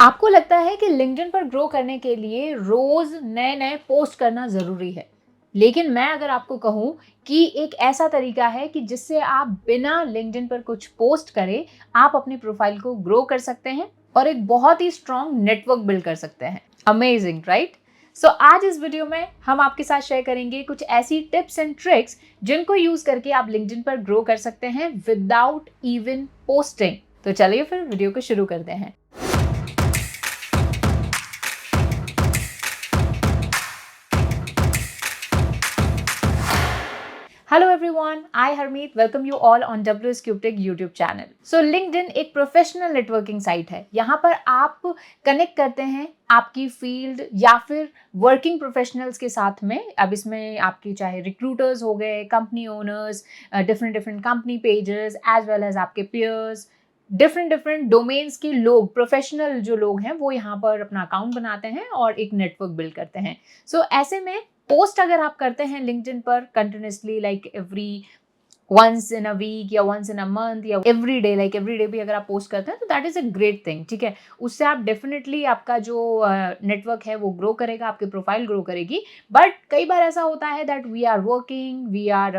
आपको लगता है कि लिंक्डइन पर ग्रो करने के लिए रोज नए नए पोस्ट करना ज़रूरी है। लेकिन मैं अगर आपको कहूँ कि एक ऐसा तरीका है कि जिससे आप बिना लिंक्डइन पर कुछ पोस्ट करे आप अपनी प्रोफाइल को ग्रो कर सकते हैं और एक बहुत ही स्ट्रॉन्ग नेटवर्क बिल्ड कर सकते हैं। Amazing, right? सो आज इस वीडियो में हम आपके साथ शेयर करेंगे कुछ ऐसी टिप्स एंड ट्रिक्स जिनको यूज करके आप लिंक्डइन पर ग्रो कर सकते हैं विदाउट इवन पोस्टिंग। तो चलिए फिर वीडियो को शुरू करते हैं। Hello everyone, I Harmeet welcome you all on WS Cube Tech YouTube channel. So LinkedIn एक प्रोफेशनल नेटवर्किंग साइट है। यहाँ पर आप कनेक्ट करते हैं आपकी फील्ड या फिर वर्किंग प्रोफेशनल्स के साथ में। अब इसमें आपकी चाहे रिक्रूटर्स हो गए, company owners, different different company pages as well as आपके पीयर्स, डिफरेंट डिफरेंट डोमेन्स के लोग, प्रोफेशनल जो लोग हैं वो यहाँ पर अपना अकाउंट बनाते हैं और एक नेटवर्क बिल्ड करते हैं। सो ऐसे में पोस्ट अगर आप करते हैं लिंक्डइन पर continuously, like every once in a week या वंस इन अ मंथ या every day, like every day भी अगर आप पोस्ट करते हैं तो that is a great thing. ठीक है, उससे आप डेफिनेटली आपका जो नेटवर्क है वो ग्रो करेगा, आपकी प्रोफाइल ग्रो करेगी। बट कई बार ऐसा होता है that we are working, we are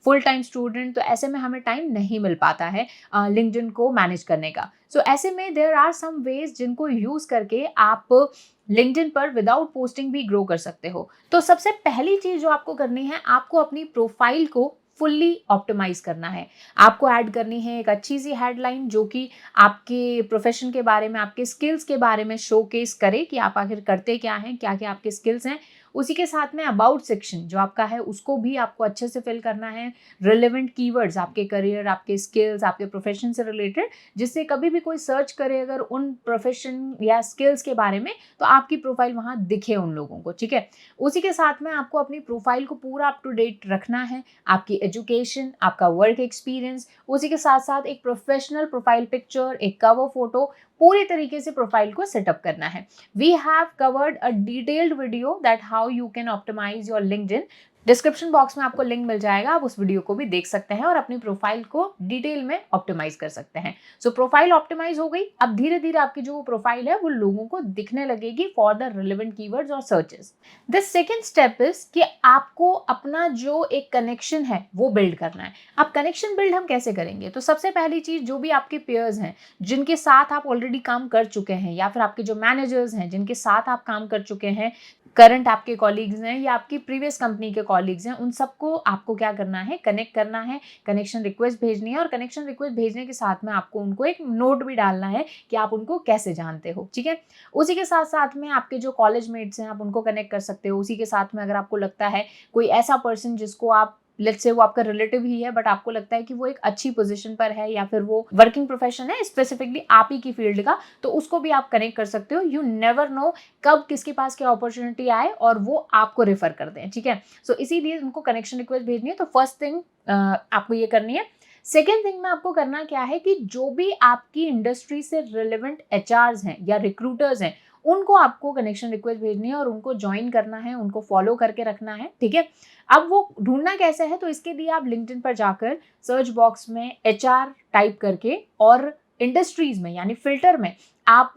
full time student, तो ऐसे में हमें टाइम नहीं मिल पाता है लिंक्डइन को मैनेज करने का। सो ऐसे में देयर आर सम वेज जिनको यूज करके आप लिंक्डइन पर विदाउट पोस्टिंग भी ग्रो कर सकते हो। तो सबसे पहली चीज जो आपको करनी है, आपको अपनी प्रोफाइल को फुल्ली ऑप्टिमाइज करना है। आपको ऐड करनी है एक अच्छी सी हेडलाइन जो कि आपके प्रोफेशन के बारे में, आपके स्किल्स के बारे में शोकेस करे कि आप आखिर करते क्या हैं, क्या क्या आपके स्किल्स हैं। उसी के साथ में अबाउट सेक्शन जो आपका है उसको भी आपको अच्छे से फिल करना है। रिलेवेंट कीवर्ड्स आपके करियर, आपके स्किल्स, आपके प्रोफेशन से रिलेटेड, जिससे कभी भी कोई सर्च करे अगर उन प्रोफेशन या स्किल्स के बारे में तो आपकी प्रोफाइल वहां दिखे उन लोगों को। ठीक है, उसी के साथ में आपको अपनी प्रोफाइल को पूरा अप टू डेट रखना है। आपकी एजुकेशन, आपका वर्क एक्सपीरियंस, उसी के साथ साथ एक प्रोफेशनल प्रोफाइल पिक्चर, एक कवर फोटो, पूरी तरीके से प्रोफाइल को सेटअप करना है। We have covered a detailed video that how you can optimize your LinkedIn. Description box में आपको लिंक मिल जाएगा, आप उस वीडियो को भी देख सकते हैं और अपनी प्रोफाइल को डिटेल में ऑप्टिमाइज कर सकते हैं। सो प्रोफाइल ऑप्टिमाइज हो गई। अब धीरे धीरे आपकी जो प्रोफाइल है वो लोगों को दिखने लगेगी फॉर द रिलेवेंट कीवर्ड्स और searches. The second step is कि आपको अपना जो एक कनेक्शन है वो बिल्ड करना है। अब कनेक्शन बिल्ड हम कैसे करेंगे? तो सबसे पहली चीज, जो भी आपके पेयर्स हैं जिनके साथ आप ऑलरेडी काम कर चुके हैं, या फिर आपके जो मैनेजर्स हैं जिनके साथ आप काम कर चुके हैं, करंट आपके कॉलीग्स हैं या आपकी प्रीवियस कंपनी के कॉलीग्स हैं, उन सबको आपको क्या करना है, कनेक्ट करना है, कनेक्शन रिक्वेस्ट भेजनी है। और कनेक्शन रिक्वेस्ट भेजने के साथ में आपको उनको एक नोट भी डालना है कि आप उनको कैसे जानते हो। ठीक है, उसी के साथ साथ में आपके जो कॉलेज मेट्स हैं आप उनको कनेक्ट कर सकते हो। उसी के साथ में अगर आपको लगता है कोई ऐसा पर्सन जिसको आप, लेट्स से वो आपका रिलेटिव ही है बट आपको लगता है कि वो एक अच्छी पोजीशन पर है या फिर वो वर्किंग प्रोफेशन है स्पेसिफिकली आप ही की फील्ड का, तो उसको भी आप कनेक्ट कर सकते हो। यू नेवर नो कब किसके पास क्या अपॉर्चुनिटी आए और वो आपको रेफर कर दें। ठीक है, सो इसीलिए उनको कनेक्शन रिक्वेस्ट भेजनी है। तो फर्स्ट थिंग आपको ये करनी है। सेकेंड थिंग में आपको करना क्या है कि जो भी आपकी इंडस्ट्री से रिलेवेंट एचआरस हैं या रिक्रूटर्स हैं उनको आपको कनेक्शन रिक्वेस्ट भेजनी है और उनको ज्वाइन करना है, उनको फॉलो करके रखना है। ठीक है, अब वो ढूंढना कैसे है? तो इसके लिए आप लिंक्डइन पर जाकर सर्च बॉक्स में एचआर टाइप करके और इंडस्ट्रीज में यानी फिल्टर में आप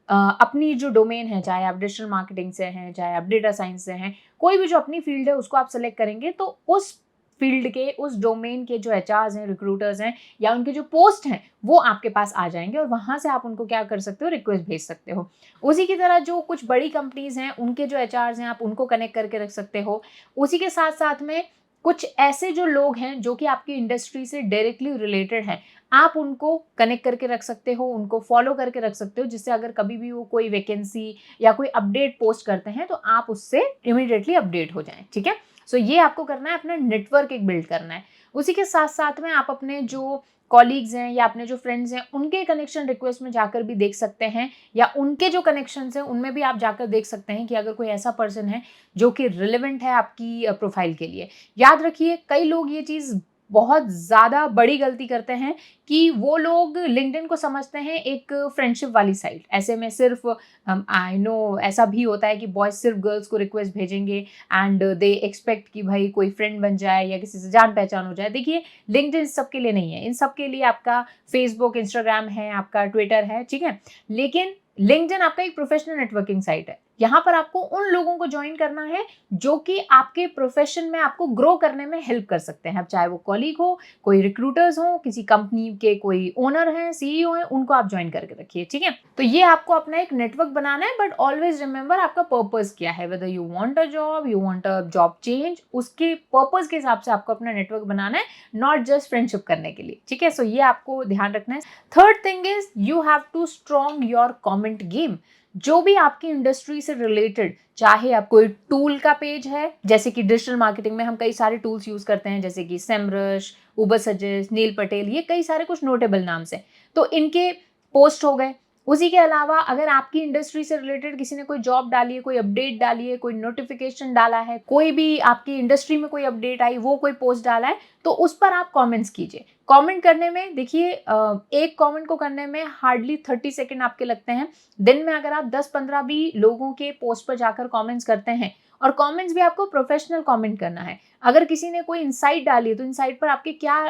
अपनी जो डोमेन है, चाहे आप डिजिटल मार्केटिंग से हैं, चाहे आप डेटा साइंस से हैं, कोई भी जो अपनी फील्ड है उसको आप सेलेक्ट करेंगे तो उस फील्ड के, उस डोमेन के जो एचआर्स हैं, रिक्रूटर्स हैं या उनके जो पोस्ट हैं वो आपके पास आ जाएंगे और वहां से आप उनको क्या कर सकते हो, रिक्वेस्ट भेज सकते हो। उसी की तरह जो कुछ बड़ी कंपनीज हैं उनके जो एचआर्स हैं आप उनको कनेक्ट करके रख सकते हो। उसी के साथ साथ में कुछ ऐसे जो लोग हैं जो कि आपकी इंडस्ट्री से डायरेक्टली रिलेटेड हैं, आप उनको कनेक्ट करके रख सकते हो, उनको फॉलो करके रख सकते हो, जिससे अगर कभी भी वो कोई वैकेंसी या कोई अपडेट पोस्ट करते हैं तो आप उससे इमीडिएटली अपडेट हो जाएं। ठीक है, सो ये आपको करना है, अपना नेटवर्क एक बिल्ड करना है। उसी के साथ साथ में आप अपने जो कॉलीग्स हैं या अपने जो फ्रेंड्स हैं उनके कनेक्शन रिक्वेस्ट में जाकर भी देख सकते हैं, या उनके जो कनेक्शंस हैं उनमें भी आप जाकर देख सकते हैं कि अगर कोई ऐसा पर्सन है जो कि रिलेवेंट है आपकी प्रोफाइल के लिए। याद रखिए, कई लोग ये चीज़ बहुत ज़्यादा बड़ी गलती करते हैं कि वो लोग लिंक्डइन को समझते हैं एक फ्रेंडशिप वाली साइट। ऐसे में सिर्फ आई नो ऐसा भी होता है कि बॉयज़ सिर्फ गर्ल्स को रिक्वेस्ट भेजेंगे एंड दे एक्सपेक्ट कि भाई कोई फ्रेंड बन जाए या किसी से जान पहचान हो जाए। देखिए, लिंक्डइन सब के लिए नहीं है, इन सब के लिए आपका फेसबुक, इंस्टाग्राम है, आपका ट्विटर है, ठीक है? लेकिन लिंक्डइन आपका एक प्रोफेशनल नेटवर्किंग साइट है। यहाँ पर आपको उन लोगों को ज्वाइन करना है जो कि आपके प्रोफेशन में आपको ग्रो करने में हेल्प कर सकते हैं। अब चाहे वो कॉलीग हो, कोई रिक्रूटर्स हो, किसी कंपनी के कोई ओनर हैं, सीईओ हैं, उनको आप ज्वाइन करके रखिए, ठीक है? तो ये आपको अपना एक नेटवर्क बनाना है, बट ऑलवेज रिमेंबर आपका पर्पस क्या है। Whether you want a job, you want a job change, उसके पर्पस के हिसाब से आपको अपना नेटवर्क बनाना है, नॉट जस्ट फ्रेंडशिप करने के लिए, ठीक है? सो ये आपको ध्यान रखना है। Third thing is you have to strong your comment game. जो भी आपकी इंडस्ट्री से रिलेटेड, चाहे आप कोई टूल का पेज है, जैसे कि डिजिटल मार्केटिंग में हम कई सारे टूल्स यूज करते हैं, जैसे कि सेमरश, उबर सजेस्ट, नील पटेल, ये कई सारे कुछ नोटेबल नाम से, तो इनके पोस्ट हो गए। उसी के अलावा अगर आपकी इंडस्ट्री से रिलेटेड किसी ने कोई जॉब डाली है, कोई अपडेट डाली है, कोई नोटिफिकेशन डाला है, कोई भी आपकी इंडस्ट्री में कोई अपडेट आई, वो कोई पोस्ट डाला है, तो उस पर आप कमेंट्स कीजिए। कमेंट करने में देखिए, एक कमेंट को करने में हार्डली 30 सेकेंड आपके लगते हैं। दिन में अगर आप 10-15 भी लोगों के पोस्ट पर जाकर कमेंट्स करते हैं, और कमेंट्स भी आपको प्रोफेशनल कमेंट करना है। अगर किसी ने कोई इनसाइट डाली है, तो इनसाइट पर आपके क्या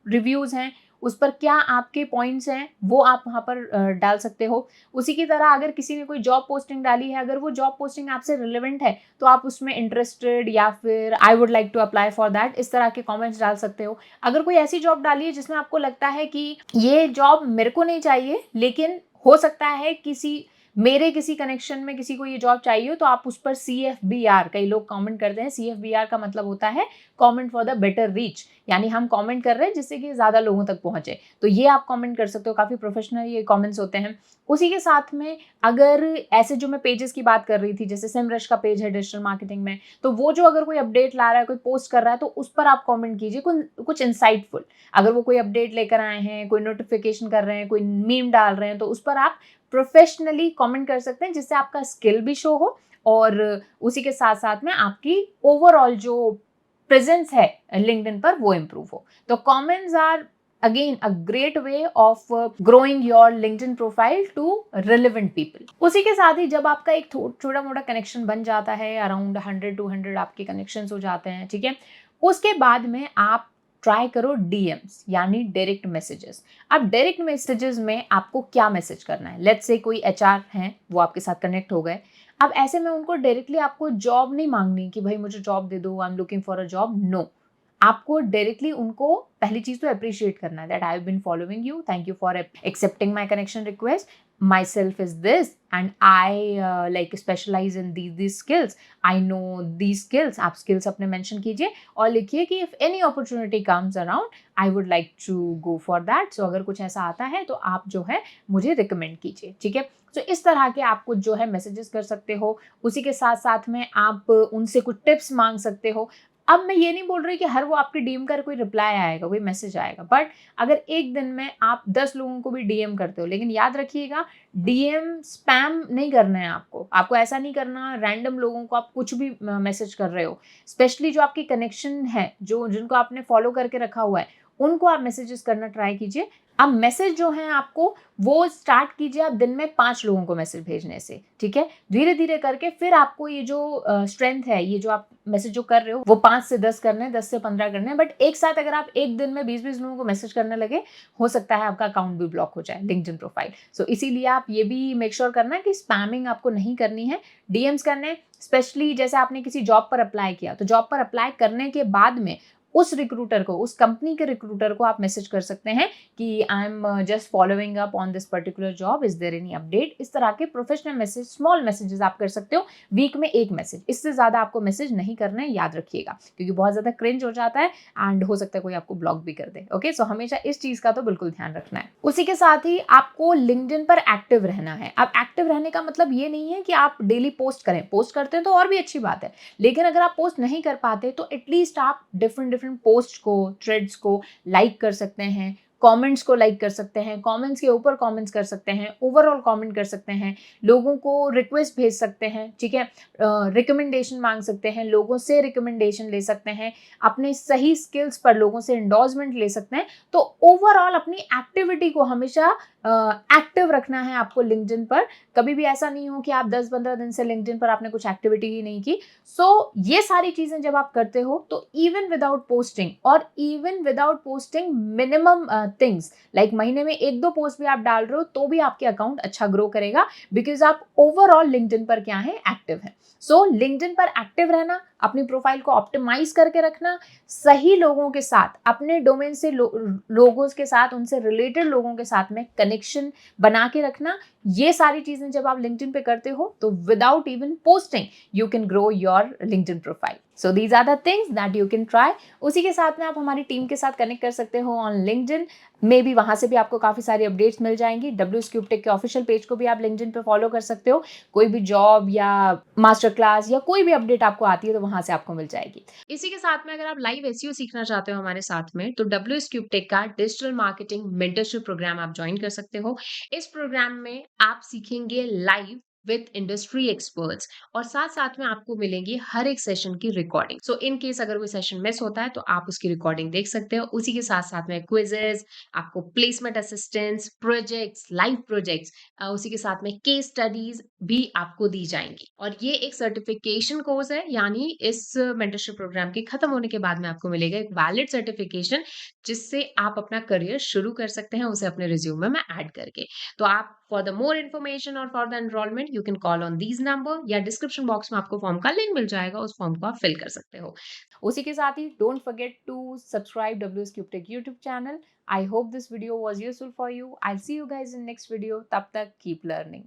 रिव्यूज हैं, उस पर क्या आपके पॉइंट्स हैं, वो आप वहाँ पर डाल सकते हो। उसी की तरह अगर किसी ने कोई जॉब पोस्टिंग डाली है, अगर वो जॉब पोस्टिंग आपसे रिलेवेंट है, तो आप उसमें इंटरेस्टेड या फिर I would like to apply for that, इस तरह के कमेंट्स डाल सकते हो। अगर कोई ऐसी जॉब डाली है जिसमें आपको लगता है कि ये जॉब मेरे को नहीं चाहिए, लेकिन हो सकता है मेरे किसी कनेक्शन में किसी को ये जॉब चाहिए हो, तो आप उस पर CFBR, कई लोग कमेंट करते हैं, CFBR का मतलब होता है comment for the better reach, यानी हम कमेंट कर रहे हैं जिससे कि ज्यादा लोगों तक पहुंचे, तो ये आप कमेंट कर सकते हो। काफी प्रोफेशनल ये कमेंट्स होते हैं। उसी के साथ में अगर ऐसे जो मैं पेजेस की बात कर रही थी, जैसे सेमरश का पेज है डिजिटल मार्केटिंग में, तो वो जो अगर कोई अपडेट ला रहा है, कोई पोस्ट कर रहा है, तो उस पर आप कमेंट कीजिए कुछ इंसाइटफुल। अगर वो कोई अपडेट लेकर आए हैं, कोई नोटिफिकेशन कर रहे हैं, कोई मीम डाल रहे हैं, तो उस पर आप प्रोफेशनली कमेंट कर सकते हैं, जिससे आपका स्किल भी शो हो और उसी के साथ साथ में आपकी ओवरऑल जो प्रेजेंस है लिंक्डइन पर वो इम्प्रूव हो। तो comments are again a great way of growing your LinkedIn profile to relevant people. उसी के साथ ही जब आपका एक छोटा मोटा कनेक्शन बन जाता है, अराउंड 100-200 आपके कनेक्शंस हो जाते हैं, ठीक है, उसके बाद में आप ट्राई करो DMs, यानी डायरेक्ट मैसेजेस। अब डायरेक्ट मैसेजेस में आपको क्या मैसेज करना है? लेट्स से कोई HR हैं, वो आपके साथ कनेक्ट हो गए। अब ऐसे में उनको डायरेक्टली आपको जॉब नहीं मांगनी कि भाई मुझे जॉब दे दो, I am looking for a job, no. आपको डायरेक्टली उनको पहली चीज तो अप्रिशिएट करना है, that I have been following you, thank you for accepting my connection request, myself is this and I like specialize in these skills, I know these skills। आप skills अपने mention कीजिए और लिखिए कि if any opportunity comes around I would like to go for that. So अगर कुछ ऐसा आता है तो आप जो है मुझे रिकमेंड कीजिए, ठीक है। तो इस तरह के आप कुछ जो है मैसेजेस कर सकते हो। उसी के साथ साथ में आप उनसे कुछ टिप्स मांग सकते हो। अब मैं ये नहीं बोल रही कि हर वो आपके डीएम का कोई रिप्लाई आएगा, कोई मैसेज आएगा, बट अगर एक दिन में आप 10 लोगों को भी डीएम करते हो, लेकिन याद रखिएगा डीएम स्पैम नहीं करना है आपको ऐसा नहीं करना रैंडम लोगों को आप कुछ भी मैसेज कर रहे हो। स्पेशली जो आपकी कनेक्शन है, जो जिनको आपने फॉलो करके रखा हुआ है, उनको आप मैसेजेस करना ट्राई कीजिए। अब मैसेज जो है आपको वो स्टार्ट कीजिए आप दिन में 5 लोगों को मैसेज भेजने से, ठीक है। धीरे धीरे करके फिर आपको ये जो स्ट्रेंथ है, ये जो आप मैसेज जो कर रहे हो, वो 5 से 10 करने हैं, 10 से 15 करने हैं, बट एक साथ अगर आप एक दिन में 20-20 लोगों को मैसेज करने लगे, हो सकता है आपका अकाउंट भी ब्लॉक हो जाए, लिंक्डइन प्रोफाइल। सो इसीलिए आप ये भी मेक श्योर करना है कि स्पैमिंग आपको नहीं करनी है, डीएम्स करने। स्पेशली जैसे आपने किसी जॉब पर अप्लाई किया, तो जॉब पर अप्लाई करने के बाद में उस रिक्रूटर को, उस कंपनी के रिक्रूटर को आप मैसेज कर सकते हैं कि I am just following up on this particular job, is there any update. इस तरह के प्रोफेशनल मैसेज, स्मॉल मैसेजेस आप कर सकते हो, वीक में एक मैसेज, इससे ज्यादा आपको मैसेज नहीं करना है, याद रखिएगा, क्योंकि बहुत ज्यादा क्रिंज हो जाता है एंड हो सकता है कोई आपको ब्लॉक भी कर दे। ओके, सो हमेशा इस चीज का तो बिल्कुल ध्यान रखना है। उसी के साथ ही आपको लिंक्डइन पर एक्टिव रहना है। अब एक्टिव रहने का मतलब ये नहीं है कि आप डेली पोस्ट करें, पोस्ट करते हैं तो और भी अच्छी बात है, लेकिन अगर आप पोस्ट नहीं कर पाते तो एटलीस्ट आप डिफरेंट पोस्ट को, थ्रेड्स को लाइक कर सकते हैं, कमेंट्स को लाइक कर सकते हैं, कमेंट्स के ऊपर कमेंट्स कर सकते हैं, ओवरऑल कमेंट कर सकते हैं, लोगों को रिक्वेस्ट भेज सकते हैं, ठीक है, रिकमेंडेशन मांग सकते हैं, लोगों से रिकमेंडेशन ले सकते हैं, अपने सही स्किल्स पर लोगों से एंडोर्समेंट ले सकते हैं। तो ओवरऑल अपनी एक्टिविटी को हमेशा एक्टिव रखना है आपको लिंक्डइन पर। कभी भी ऐसा नहीं हो कि आप 10-15 दिन से लिंक्डइन पर आपने कुछ एक्टिविटी ही नहीं की। सो ये सारी चीजें जब आप करते हो तो इवन विदाउट पोस्टिंग, और even without posting minimum things like महीने में 1-2 पोस्ट भी आप डाल रहे हो तो भी आपके अकाउंट अच्छा ग्रो करेगा, बिकॉज आप ओवरऑल लिंक्डइन पर क्या है, एक्टिव है। सो लिंक्डइन पर एक्टिव रहना, अपनी प्रोफाइल को ऑप्टिमाइज करके रखना, सही लोगों के साथ, अपने डोमेन से लोगों के साथ, उनसे रिलेटेड लोगों के साथ में कनेक्शन बना के रखना, ये सारी चीजें जब आप लिंक्डइन पे करते हो तो without even posting you can grow your LinkedIn profile. So these are the things that you can try. उसी के साथ में आप हमारी टीम के साथ कनेक्ट कर सकते हो ऑन लिंक्डइन, मे बी वहां से भी आपको काफी सारी अपडेट्स मिल जाएंगी। WSCubeTech के ऑफिशियल पेज को भी आप लिंक्डइन पे फॉलो कर सकते हो। कोई भी जॉब या मास्टर क्लास या कोई भी अपडेट आपको आती है तो वहां से आपको मिल जाएगी। इसी के साथ में अगर आप लाइव एसईओ सीखना चाहते हो हमारे साथ में, तो WSCubeTech का डिजिटल मार्केटिंग मेंटरशिप प्रोग्राम आप ज्वाइन कर सकते हो। इस प्रोग्राम में आप सीखेंगे लाइव विद इंडस्ट्री एक्सपर्ट्स, और साथ साथ में आपको मिलेंगी हर एक सेशन की रिकॉर्डिंग। सो इन केस अगर कोई सेशन मिस होता है तो आप उसकी रिकॉर्डिंग देख सकते हो। उसी के साथ साथ में क्विजेस, आपको placement assistance, projects, live projects, उसी के साथ में केस स्टडीज भी आपको दी जाएंगी। और ये एक सर्टिफिकेशन कोर्स है, यानी इस मेंटरशिप प्रोग्राम के खत्म होने के बाद में आपको मिलेगा एक वैलिड सर्टिफिकेशन, जिससे आप अपना करियर शुरू कर सकते हैं उसे अपने रिज्यूमे में ऐड करके। तो आप फॉर द मोर इन्फॉर्मेशन और for the enrolment you can call on these number, या डिस्क्रिप्शन बॉक्स में आपको फॉर्म का लिंक मिल जाएगा, उस फॉर्म को आप फिल कर सकते हो। उसी के साथ ही don't forget to subscribe WSCubeTech YouTube channel. I hope this video was useful for you. I'll see you guys in next video. तब तक keep learning.